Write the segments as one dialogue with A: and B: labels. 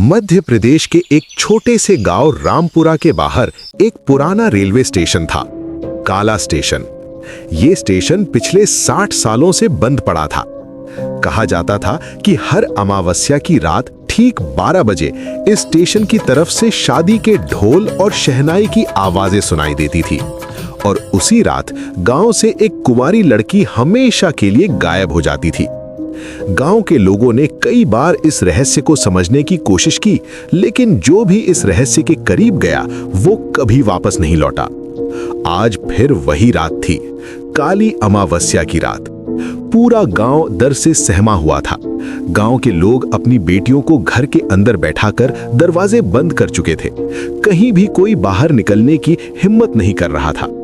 A: मध्य प्रदेश के एक छोटे से गांव रामपुरा के बाहर एक पुराना रेलवे स्टेशन था, काला स्टेशन। ये स्टेशन पिछले 60 सालों से बंद पड़ा था। कहा जाता था कि हर अमावस्या की रात ठीक 12 बजे इस स्टेशन की तरफ से शादी के ढोल और शहनाई की आवाजें सुनाई देती थी और उसी रात गांव से एक कुंवारी लड़की हमेशा के लिए गायब हो जाती थी। गांव के लोगों ने कई बार इस रहस्य को समझने की कोशिश की, लेकिन जो भी इस रहस्य के करीब गया वो कभी वापस नहीं लौटा। आज फिर वही रात थी, काली अमावस्या की रात। पूरा गांव डर से सहमा हुआ था। गांव के लोग अपनी बेटियों को घर के अंदर बैठाकर दरवाजे बंद कर चुके थे। कहीं भी कोई बाहर निकलने की हिम्मत नहीं कर रहा था।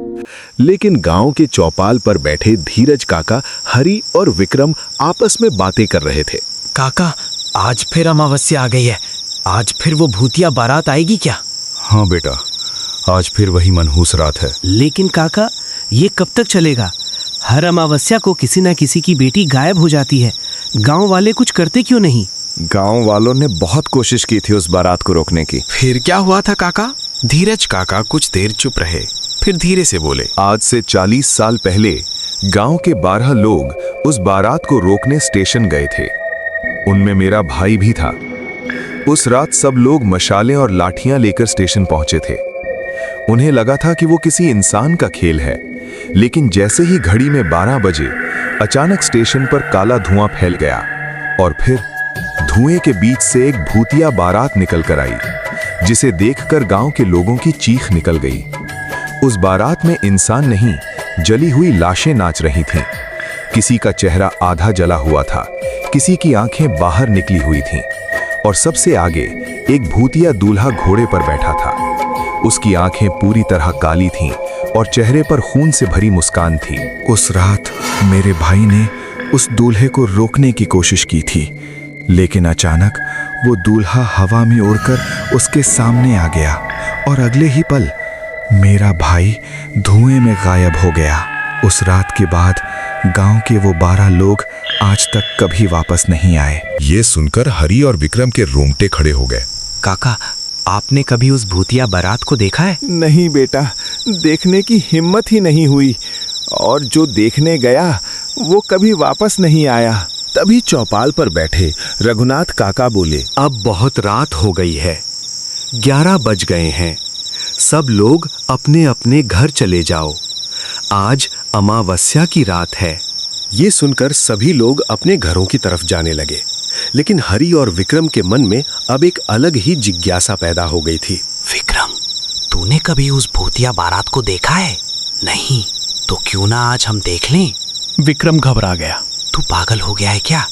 A: लेकिन गांव के चौपाल पर बैठे धीरज काका, हरी और विक्रम आपस में बातें कर रहे थे।
B: काका, आज फिर अमावस्या आ गई है। आज फिर वो भूतिया बारात आएगी क्या?
C: हाँ बेटा, आज फिर वही मनहूस रात है।
B: लेकिन काका, ये कब तक चलेगा? हर अमावस्या को किसी न किसी की बेटी गायब हो जाती है। गांव वाले कुछ करते क्यों नहीं?
C: गांव वालों ने बहुत कोशिश की थी उस बारात को रोकने की।
D: फिर क्या हुआ था काका? धीरज काका कुछ देर चुप रहे, फिर धीरे से बोले।
C: आज से 40 साल पहले गांव के 12 लोग उस बारात को रोकने स्टेशन गए थे। उनमें मेरा भाई भी था। उस रात सब लोग मशालें और लाठियां लेकर स्टेशन पहुंचे थे। उन्हें लगा था कि वो किसी इंसान का खेल है, लेकिन जैसे ही घड़ी में 12 बजे अचानक स्टेशन पर काला धुआं फैल गया और फिर धुएं के बीच से एक भूतिया बारात निकल कर आई, जिसे देखकर गांव के लोगों की चीख निकल गई। उस बारात में इंसान नहीं, जली हुई लाशें नाच रही थीं। किसी का चेहरा आधा जला हुआ था, किसी की आंखें बाहर निकली हुई थीं और सबसे आगे एक भूतिया दूल्हा घोड़े पर बैठा था। उसकी आंखें पूरी तरह काली थीं और चेहरे पर खून से भरी मुस्कान थी।
E: उस रात मेरे भाई ने उस दूल्हे को रोकने की कोशिश की थी, लेकिन अचानक वो दूल्हा हवा में उड़कर उसके सामने आ गया और अगले ही पल मेरा भाई धुएं में गायब हो गया। उस रात के बाद गांव के वो 12 लोग आज तक कभी वापस नहीं आए।
A: ये सुनकर हरी और विक्रम के रोंगटे खड़े हो गए।
B: काका, आपने कभी उस भूतिया बारात को देखा है?
E: नहीं बेटा, देखने की हिम्मत ही नहीं हुई और जो देखने गया वो कभी वापस नहीं आया।
A: तभी चौपाल पर बैठे रघुनाथ काका बोले,
F: अब बहुत रात हो गई है, 11 बज गए हैं। सब लोग अपने अपने घर चले जाओ। आज अमावस्या की रात है।
G: ये सुनकर सभी लोग अपने घरों की तरफ जाने लगे, लेकिन हरी और विक्रम के मन में अब एक अलग ही जिज्ञासा पैदा हो गई थी।
B: विक्रम, तूने कभी उस भूतिया बारात को देखा है? नहीं तो क्यों ना आज हम देख लें?
D: विक्रम घबरा गया।
B: तू पागल हो गया है क्या?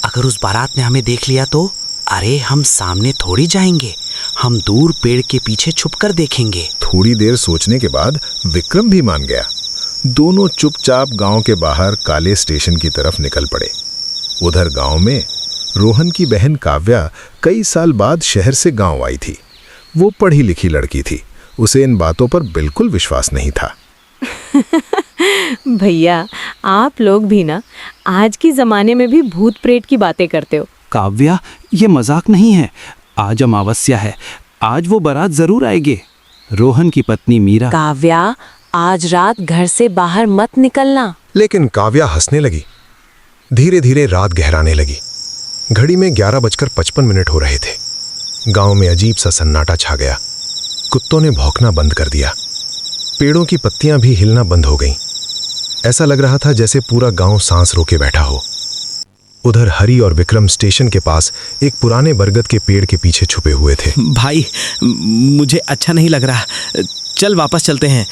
B: अगर उस बारात ने हमें देख लिया तो? अरे हम सामने थोड़ी जाएंगे, हम दूर पेड़ के पीछे छुपकर देखेंगे।
A: थोड़ी देर सोचने के बाद विक्रम भी मान गया। दोनों चुपचाप गांव के बाहर काले स्टेशन की तरफ निकल पड़े। उधर गांव में रोहन की बहन काव्या कई साल बाद शहर से गांव आई थी। वो पढ़ी लिखी लड़की थी, उसे इन बातों पर बिल्कुल विश्वास नहीं था।
H: भैया, आप लोग भी ना आज के जमाने में भी भूत प्रेत की बातें करते हो।
B: काव्या, ये मजाक नहीं है। आज अमावस्या है, आज वो बारात जरूर आएगी। रोहन की पत्नी मीरा।
H: काव्या, आज रात घर से बाहर मत निकलना।
A: लेकिन काव्या हंसने लगी। धीरे धीरे रात गहराने लगी। घड़ी में 11:55 हो रहे थे। गांव में अजीब सा सन्नाटा छा गया। कुत्तों ने भौंकना बंद कर दिया। पेड़ों की पत्तियां भी हिलना बंद हो गईं। ऐसा लग रहा था जैसे पूरा गांव सांस रोके बैठा हो। उधर हरी और विक्रम स्टेशन के पास एक पुराने बरगद के पेड़ के पीछे छुपे हुए थे।
B: भाई, मुझे अच्छा नहीं लग रहा, चल वापस चलते हैं।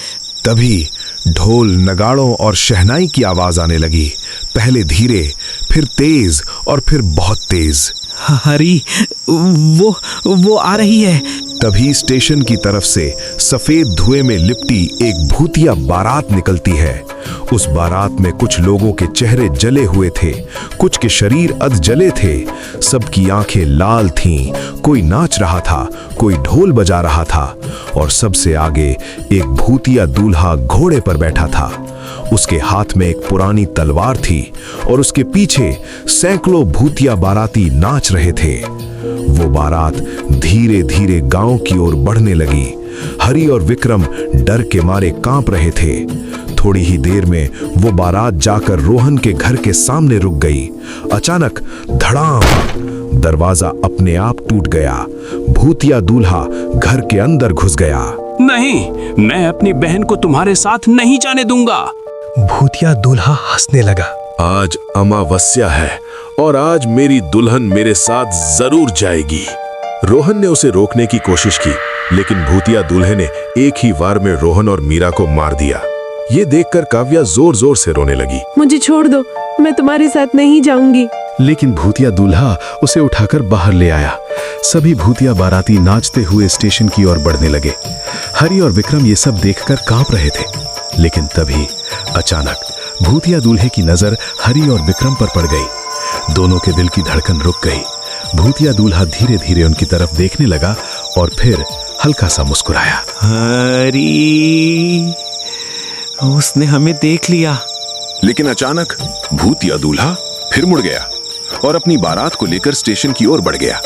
A: तभी ढोल, नगाड़ों और शहनाई की आवाज आने लगी। पहले धीरे, फिर तेज और फिर बहुत तेज।
B: हरी, वो आ रही है।
A: तभी स्टेशन की तरफ से सफेद धुएं में लिपटी एक भूतिया बारात निकलती है। उस बारात में कुछ लोगों के चेहरे जले हुए थे, कुछ के शरीर अध जले थे। सबकी आंखें लाल थीं। कोई नाच रहा था, कोई ढोल बजा रहा था और सबसे आगे एक भूतिया दूल्हा घोड़े पर बैठा था। उसके हाथ में एक पुरानी तलवार थी और उसके पीछे सैकड़ों भूतिया बाराती नाच रहे थे। वो बारात धीरे धीरे गांव की ओर बढ़ने लगी। हरि और विक्रम डर के मारे कांप रहे थे। थोड़ी ही देर में वो बारात जाकर रोहन के घर के सामने रुक गई। अचानक धड़ाम, दरवाजा अपने आप टूट गया। भूतिया दूल्हा घर के अंदर घुस गया।
D: नहीं, मैं अपनी बहन को तुम्हारे साथ नहीं जाने दूंगा।
G: भूतिया दूल्हा हंसने लगा।
C: आज अमावस्या है और आज मेरी दुल्हन मेरे साथ जरूर जाएगी। रोहन ने उसे रोकने की कोशिश की, लेकिन भूतिया दूल्हे ने एक ही वार में रोहन और मीरा को मार दिया। ये देखकर काव्या जोर जोर से रोने लगी।
I: मुझे छोड़ दो, मैं तुम्हारे साथ नहीं जाऊंगी।
G: लेकिन भूतिया दूल्हा उसे उठाकर बाहर ले आया। सभी भूतिया बाराती नाचते हुए स्टेशन की ओर बढ़ने लगे। हरि और विक्रम ये सब देखकर कांप रहे थे। लेकिन तभी अचानक भूतिया दूल्हे की नजर हरि और विक्रम पर पड़ गई। दोनों के दिल की धड़कन रुक गई। भूतिया दूल्हा धीरे धीरे उनकी तरफ देखने लगा और फिर हल्का सा मुस्कुराया।
D: हरी, उसने हमें देख लिया।
C: लेकिन अचानक भूतिया दूल्हा फिर मुड़ गया और अपनी बारात को लेकर स्टेशन की ओर बढ़ गया।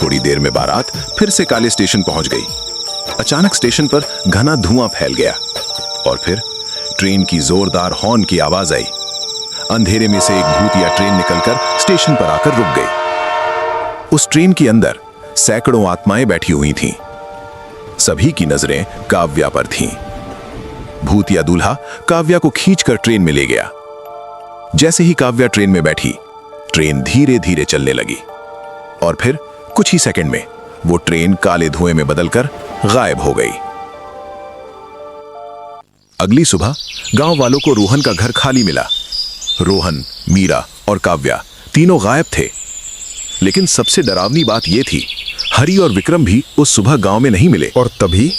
C: थोड़ी देर में बारात फिर से काले स्टेशन पहुंच गई। अचानक स्टेशन पर घना धुआं फैल गया और फिर ट्रेन की जोरदार हॉर्न की आवाज आई। अंधेरे में से एक भूतिया ट्रेन निकलकर स्टेशन पर आकर रुक गई। उस ट्रेन के अंदर सैकड़ों आत्माएं बैठी हुई थीं। सभी की नजरें काव्या पर थीं। भूतिया दूल्हा काव्या को खींचकर ट्रेन में ले गया। जैसे ही काव्या ट्रेन में बैठी, ट्रेन धीरे धीरे चलने लगी और फिर कुछ ही सेकंड में वो ट्रेन काले धुएं में बदलकर गायब हो गई। अगली सुबह गांव वालों को रोहन का घर खाली मिला। रोहन, मीरा और काव्या तीनों गायब थे। लेकिन सबसे डरावनी बात यह थी, हरि और विक्रम भी उस सुबह गांव में नहीं मिले।
E: और तभी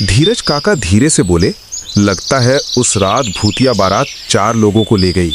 E: धीरज काका धीरे से बोले, लगता है उस रात भूतिया बारात 4 लोगों को ले गई।